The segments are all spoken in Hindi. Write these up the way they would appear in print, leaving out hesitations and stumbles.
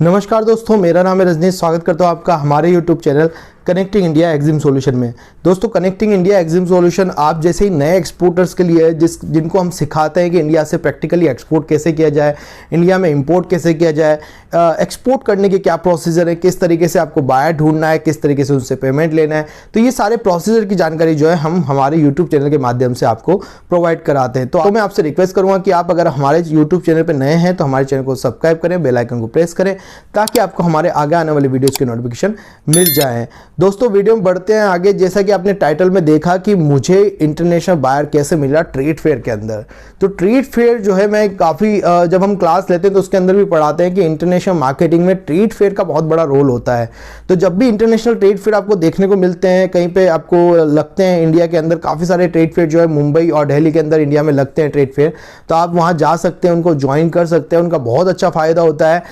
नमस्कार दोस्तों, मेरा नाम है रजनीश। स्वागत करता हूँ आपका हमारे YouTube channel connecting India EXIM solution में। दोस्तों, कनेक्टिंग इंडिया एग्जिम सॉल्यूशन आप जैसे ही नए एक्सपोर्टर्स के लिए जिनको हम सिखाते हैं कि इंडिया से प्रैक्टिकली एक्सपोर्ट कैसे किया जाए, इंडिया में इंपोर्ट कैसे किया जाए, एक्सपोर्ट करने के क्या प्रोसीजर है, किस तरीके से आपको बायर ढूंढना है, किस तरीके से उनसे पेमेंट लेना है, तो ये सारे प्रोसीजर की जानकारी जो है हम हमारे यूट्यूब चैनल के माध्यम से आपको प्रोवाइड कराते हैं। तो मैं आपसे रिक्वेस्ट करूँगा कि आप अगर हमारे यूट्यूब चैनल पर नए हैं तो हमारे चैनल को सब्सक्राइब करें, बेल आइकन को प्रेस करें ताकि आपको हमारे आगे आने वाले वीडियोज़ के नोटिफिकेशन मिल जाए। दोस्तों, वीडियो में बढ़ते हैं आगे। जैसा कि आपने टाइटल में देखा कि मुझे इंटरनेशनल बायर कैसे मिला ट्रेड फेयर के अंदर, तो ट्रेड फेयर जो है मैं काफ़ी जब हम क्लास लेते हैं तो उसके अंदर भी पढ़ाते हैं कि इंटरनेशनल मार्केटिंग में ट्रेड फेयर का बहुत बड़ा रोल होता है। तो जब भी इंटरनेशनल ट्रेड फेयर आपको देखने को मिलते हैं, कहीं पे आपको लगते हैं इंडिया के अंदर काफ़ी सारे ट्रेड फेयर जो है मुंबई और दिल्ली के अंदर इंडिया में लगते हैं ट्रेड फेयर, तो आप वहाँ जा सकते हैं, उनको ज्वाइन कर सकते हैं, उनका बहुत अच्छा फ़ायदा होता है।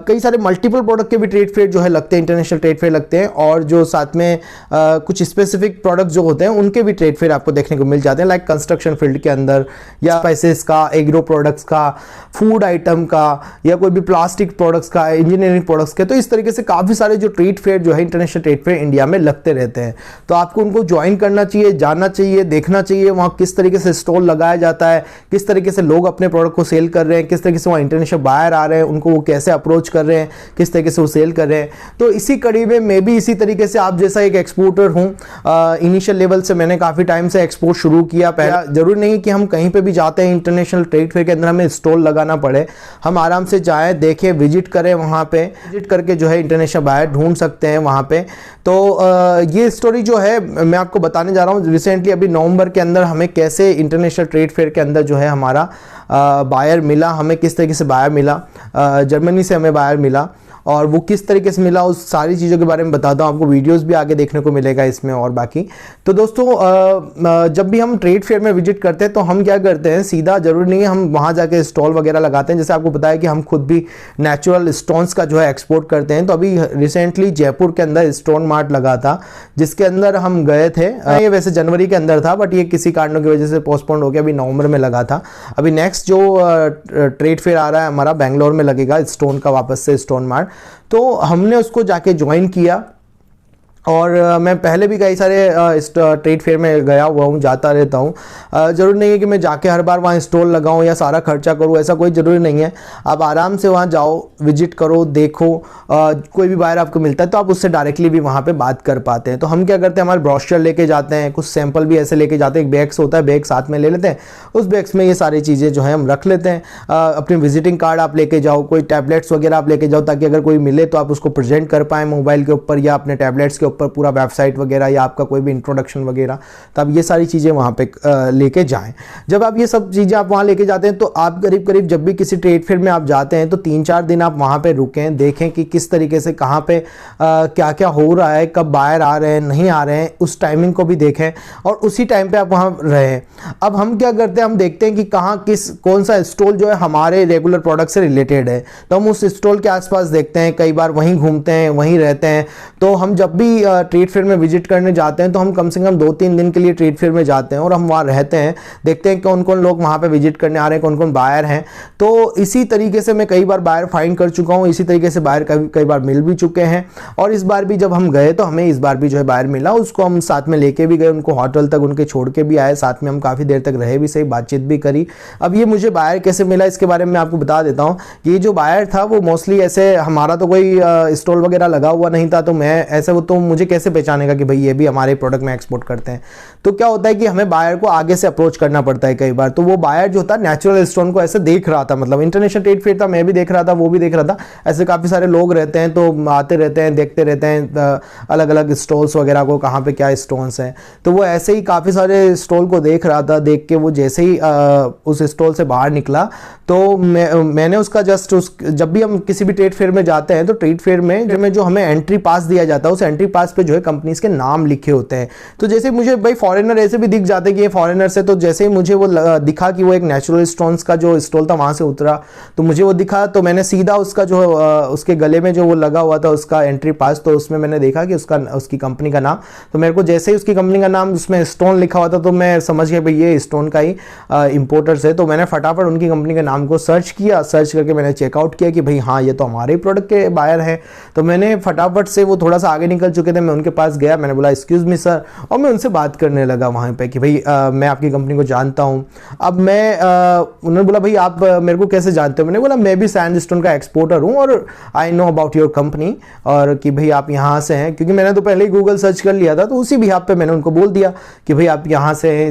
कई सारे मल्टीपल प्रोडक्ट के भी ट्रेड फेयर जो है लगते हैं, इंटरनेशनल ट्रेड फेयर लगते हैं, और जो साथ में कुछ स्पेसिफिक प्रोडक्ट जो होते हैं उनके भी ट्रेड फेयर आपको देखने को मिल जाते हैं, लाइक कंस्ट्रक्शन फील्ड के अंदर या स्पाइसेस का, एग्रो प्रोडक्ट्स का, फूड आइटम का, या कोई भी प्लास्टिक प्रोडक्ट्स का, इंजीनियरिंग प्रोडक्ट्स के। तो इस तरीके से काफ़ी सारे जो ट्रेड फेयर जो है इंटरनेशनल ट्रेड फेयर इंडिया में लगते रहते हैं। तो आपको उनको ज्वाइन करना चाहिए, जानना चाहिए, देखना चाहिए वहाँ किस तरीके से स्टॉल लगाया जाता है, किस तरीके से लोग अपने प्रोडक्ट को सेल कर रहे हैं, किस तरीके से वहाँ इंटरनेशनल बायर आ रहे हैं, उनको वो कैसे अप्रोच कर रहे हैं, किस तरीके से वो सेल कर रहे हैं। तो इसी कड़ी में मैं भी इसी तरीके से आप जैसा एक एक्सपोर्टर हूँ। इनिशियल लेवल से मैंने काफ़ी टाइम से एक्सपोर्ट शुरू किया। पहला जरूरी नहीं है कि हम कहीं पे भी जाते हैं इंटरनेशनल ट्रेड फेयर के अंदर हमें स्टॉल लगाना पड़े, हम आराम से जाएं, देखें, विजिट करें, वहाँ पे विजिट करके जो है इंटरनेशनल बायर ढूंढ सकते हैं वहाँ पे। तो ये स्टोरी जो है मैं आपको बताने जा रहा हूँ। रिसेंटली अभी नवंबर के अंदर हमें कैसे इंटरनेशनल ट्रेड फेयर के अंदर जो है हमारा बायर मिला, हमें किस तरीके से बायर मिला, जर्मनी से हमें बायर मिला, और वो किस तरीके से मिला, उस सारी चीज़ों के बारे में बताता हूँ आपको। वीडियोस भी आगे देखने को मिलेगा इसमें और बाकी। तो दोस्तों, जब भी हम ट्रेड फेयर में विजिट करते हैं तो हम क्या करते हैं, सीधा जरूरी नहीं है हम वहाँ जाके स्टॉल वगैरह लगाते हैं। जैसे आपको बताया कि हम खुद भी नेचुरल स्टोन्स का जो है एक्सपोर्ट करते हैं। तो अभी रिसेंटली जयपुर के अंदर स्टोन मार्ट लगा था, जिसके अंदर हम गए थे। ये वैसे जनवरी के अंदर था, बट ये किसी कारणों की वजह से पोस्टपोन्ड हो गया, अभी नवंबर में लगा था। अभी नेक्स्ट जो ट्रेड फेयर आ रहा है हमारा बेंगलोर में लगेगा स्टोन का, वापस से स्टोन मार्ट। तो हमने उसको जाके ज्वाइन किया, और मैं पहले भी कई सारे इस ट्रेड फेयर में गया हुआ हूँ, जाता रहता हूँ। ज़रूरी नहीं है कि मैं जाके हर बार वहाँ स्टॉल लगाऊँ या सारा खर्चा करूँ, ऐसा कोई ज़रूरी नहीं है। आप आराम से वहाँ जाओ, विजिट करो, देखो, कोई भी बायर आपको मिलता है तो आप उससे डायरेक्टली भी वहाँ पे बात कर पाते हैं। तो हम क्या करते हैं, हमारे ब्रोशर लेके जाते हैं, कुछ सैंपल भी ऐसे लेके जाते हैं, एक बैग्स होता है, बैग साथ में ले लेते हैं, उस बैग्स में ये सारी चीज़ें जो है हम रख लेते हैं। अपनी विजिटिंग कार्ड आप लेके जाओ, कोई टैबलेट्स वगैरह आप लेके जाओ, ताकि अगर कोई मिले तो आप उसको प्रेजेंट कर पाएँ मोबाइल के ऊपर या अपने टैबलेट्स के ऊपर, पूरा वेबसाइट वगैरह या आपका कोई भी इंट्रोडक्शन वगैरह। तो आप ये सारी चीज़ें वहाँ पे लेके जाएं। जब आप ये सब चीज़ें आप वहाँ लेके जाते हैं तो आप करीब करीब जब भी किसी ट्रेड फेयर में आप जाते हैं तो 3-4 दिन आप वहाँ पे रुकें, देखें कि किस तरीके से कहाँ पे क्या क्या हो रहा है, कब बायर आ रहे हैं, नहीं आ रहे हैं, उस टाइमिंग को भी देखें और उसी टाइम पे आप वहाँ रहें। अब हम क्या करते हैं, हम देखते हैं कि कहाँ कौन सा स्टॉल जो है हमारे रेगुलर प्रोडक्ट से रिलेटेड है, तो हम उस स्टॉल के आसपास देखते हैं, कई बार वहीं घूमते हैं, वहीं रहते हैं। तो हम जब भी ट्रेड फेयर में विजिट करने जाते हैं तो हम कम से कम 2-3 दिन के लिए ट्रेड फेयर में जाते हैं और हम वहाँ रहते हैं, देखते हैं कौन कौन लोग वहाँ पे विजिट करने आ रहे हैं, कौन कौन बायर हैं। तो इसी तरीके से मैं कई बार बायर फाइंड कर चुका हूँ, इसी तरीके से बायर कई बार मिल भी चुके हैं। और इस बार भी जब हम गए तो हमें इस बार भी जो है बायर मिला, उसको हम साथ में लेके भी गए, उनको होटल तक उनके छोड़ के भी आए, साथ में हम काफ़ी देर तक रहे भी, सही बातचीत भी करी। अब ये मुझे बायर कैसे मिला इसके बारे में मैं आपको बता देता हूँ। ये जो बायर था वो मोस्टली ऐसे, हमारा तो कोई स्टॉल वगैरह लगा हुआ नहीं था, तो मैं ऐसे, वो तो मुझे कैसे पहचानेगा कि भाई ये भी हमारे प्रोडक्ट में एक्सपोर्ट करते हैं। तो क्या होता है कि हमें बायर को आगे से अप्रोच करना पड़ता है कई बार। तो वो बायर जो था नेचुरल स्टोन को ऐसे देख रहा था, मतलब इंटरनेशनल ट्रेड फेयर था, मैं भी देख रहा था, वो भी देख रहा था, ऐसे काफ़ी सारे लोग रहते हैं तो आते रहते हैं, देखते रहते हैं अलग अलग स्टॉल्स वगैरह को, कहाँ पे क्या स्टोन्स हैं। तो वो ऐसे ही काफ़ी सारे स्टॉल को देख रहा था, देख के वो जैसे ही उस स्टॉल से बाहर निकला तो मैंने उसका जस्ट जब भी हम किसी भी ट्रेड फेयर में जाते हैं तो ट्रेड फेयर में जो हमें एंट्री पास दिया जाता है, उस एंट्री पास पे जो है कंपनीज के नाम लिखे होते हैं। तो जैसे मुझे भाई फॉरेनर ऐसे भी दिख जाते हैं कि ये फॉरेनर से, तो जैसे ही मुझे वो दिखा कि वो एक नेचुरल स्टोन्स का जो स्टॉल था वहाँ से उतरा, तो मुझे वो दिखा, तो मैंने सीधा उसका जो उसके गले में जो वो लगा हुआ था उसका एंट्री पास, तो उसमें मैंने देखा कि उसकी कंपनी का नाम, तो मेरे को जैसे ही उसकी कंपनी का नाम उसमें स्टोन लिखा हुआ था तो मैं समझ गया भाई ये स्टोन का ही इंपोर्टर्स है। तो मैंने फटाफट उनकी कंपनी के नाम को सर्च किया, सर्च करके मैंने चेकआउट किया कि भाई हाँ ये तो हमारे प्रोडक्ट के बायर हैं। तो मैंने फटाफट से, वो थोड़ा सा आगे निकल चुके थे, मैं उनके पास गया, मैंने बोला एक्सक्यूज़ मी सर, और मैं उनसे बात करने लगा वहाँ पे कि भाई मैं आपकी कंपनी को जानता हूँ। अब मैं उन्होंने बोला भाई आप मेरे को कैसे जानते हो? मैंने बोला मैं भी सैंडस्टोन का एक्सपोर्टर हूँ और I know about your company, और कि भाई आप यहाँ से हैं, क्योंकि मैंने तो पहले ही गूगल सर्च कर लिया था, तो उसी बिहाफ पे मैंने उनको बोल दिया कि भाई आप यहाँ से हैं,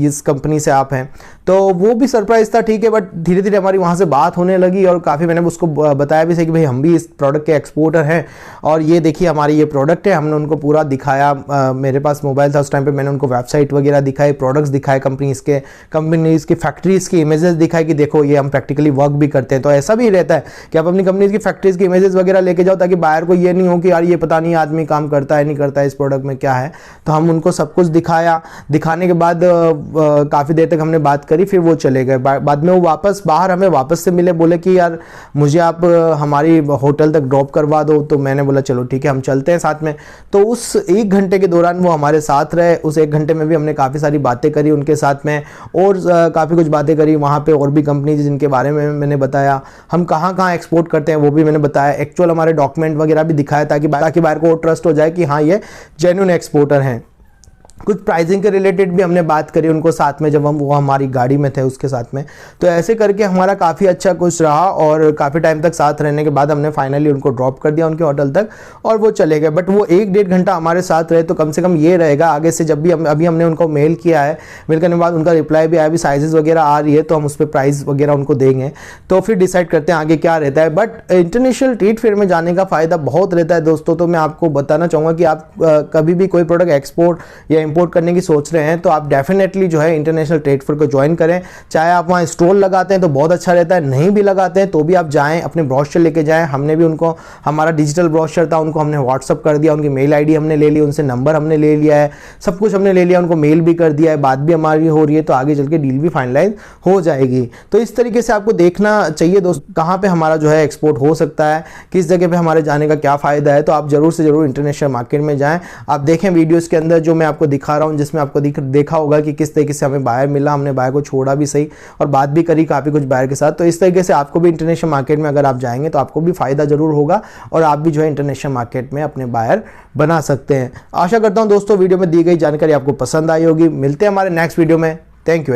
इस कंपनी से आप हैं। तो वो भी सरप्राइज था, ठीक है, बट धीरे धीरे हमारी वहाँ से बात होने लगी और काफ़ी मैंने उसको बताया भी सही कि भाई हम भी इस प्रोडक्ट के एक्सपोर्टर हैं और ये देखिए हमारी ये प्रोडक्ट है। हमने उनको पूरा दिखाया, मेरे पास मोबाइल था उस टाइम पे, मैंने उनको वेबसाइट वगैरह दिखाई, प्रोडक्ट्स दिखाए, कंपनीज़ की फैक्ट्रीज़ की इमेजेस दिखाई कि देखो ये हम प्रैक्टिकली वर्क भी करते हैं। तो ऐसा भी रहता है कि आप अपनी कंपनीज़ की फैक्ट्रीज़ की इमेजेस वगैरह लेके जाओ, ताकि बायर को ये नहीं हो कि यार ये पता नहीं आदमी काम करता है नहीं करता है, इस प्रोडक्ट में क्या है। तो हम उनको सब कुछ दिखाया, दिखाने के बाद काफ़ी देर तक हमने बात करी, फिर वो चले गए। बाद में वो वापस बाहर हमें वापस से मिले, बोले कि यार मुझे आप हमारी होटल तक ड्रॉप करवा दो। तो मैंने बोला चलो ठीक है हम चलते हैं साथ में। तो उस 1 घंटे के दौरान वो हमारे साथ रहे। उस 1 घंटे में भी हमने काफ़ी सारी बातें करी उनके साथ में, और काफ़ी कुछ बातें करी वहाँ पे, और भी कंपनी जिनके बारे में मैंने बताया, हम कहाँ कहाँ एक्सपोर्ट करते हैं वो भी मैंने बताया, एक्चुअल हमारे डॉक्यूमेंट वगैरह भी दिखाया, ताकि बाहर को ट्रस्ट हो जाए कि हाँ ये जेन्युइन एक्सपोर्टर हैं। कुछ प्राइसिंग के रिलेटेड भी हमने बात करी उनको साथ में, जब वो हमारी गाड़ी में थे उसके साथ में। तो ऐसे करके हमारा काफ़ी अच्छा कुछ रहा, और काफ़ी टाइम तक साथ रहने के बाद हमने फाइनली उनको ड्रॉप कर दिया उनके होटल तक, और वो चले गए। बट वो 1-1.5 घंटा हमारे साथ रहे, तो कम से कम ये रहेगा आगे से जब भी अभी हमने उनको मेल किया है, मेल करने के बाद उनका रिप्लाई भी आया, भी साइजेस वगैरह आ रही है, तो हम उस पर प्राइस वगैरह उनको देंगे, तो फिर डिसाइड करते हैं आगे क्या रहता है। बट इंटरनेशनल ट्रेड फेयर में जाने का फ़ायदा बहुत रहता है दोस्तों। तो मैं आपको बताना चाहूँगा कि आप कभी भी कोई प्रोडक्ट एक्सपोर्ट या इम्पोर्ट करने की सोच रहे हैं, तो आप डेफिनेटली जो है इंटरनेशनल ट्रेड फेयर को ज्वाइन करें। चाहे आप वहाँ स्टॉल लगाते हैं तो बहुत अच्छा रहता है, नहीं भी लगाते हैं तो भी आप जाएं, अपने ब्रोशर लेके जाएं। हमने भी उनको, हमारा डिजिटल ब्रोशर था, उनको हमने व्हाट्सअप कर दिया, उनकी मेल आईडी हमने ले ली, उनसे नंबर हमने ले लिया है, सब कुछ हमने ले लिया, उनको मेल भी कर दिया है, बात भी हमारी हो रही है, तो आगे चल के डील भी फाइनलाइज हो जाएगी। तो इस तरीके से आपको देखना चाहिए दोस्त, कहाँ पे हमारा जो है एक्सपोर्ट हो सकता है, किस जगह पे हमारे जाने का क्या फ़ायदा है। तो आप जरूर से जरूर इंटरनेशनल मार्केट में जाएँ। आप देखें वीडियोज़ के अंदर जो मैं आपको दिखा रहा हूँ, जिसमें आपको देखा होगा कि किस तरीके से हमें बायर मिला, हमने बायर को छोड़ा भी सही और बात भी करी काफ़ी कुछ बायर के साथ। तो इस तरीके से आपको भी इंटरनेशनल मार्केट में अगर आप जाएंगे तो आपको भी फ़ायदा जरूर होगा, और आप भी जो है इंटरनेशनल मार्केट में अपने बायर बना सकते हैं। आशा करता हूं दोस्तों वीडियो में दी गई जानकारी आपको पसंद आई होगी। मिलते हैं हमारे नेक्स्ट वीडियो में। Thank you.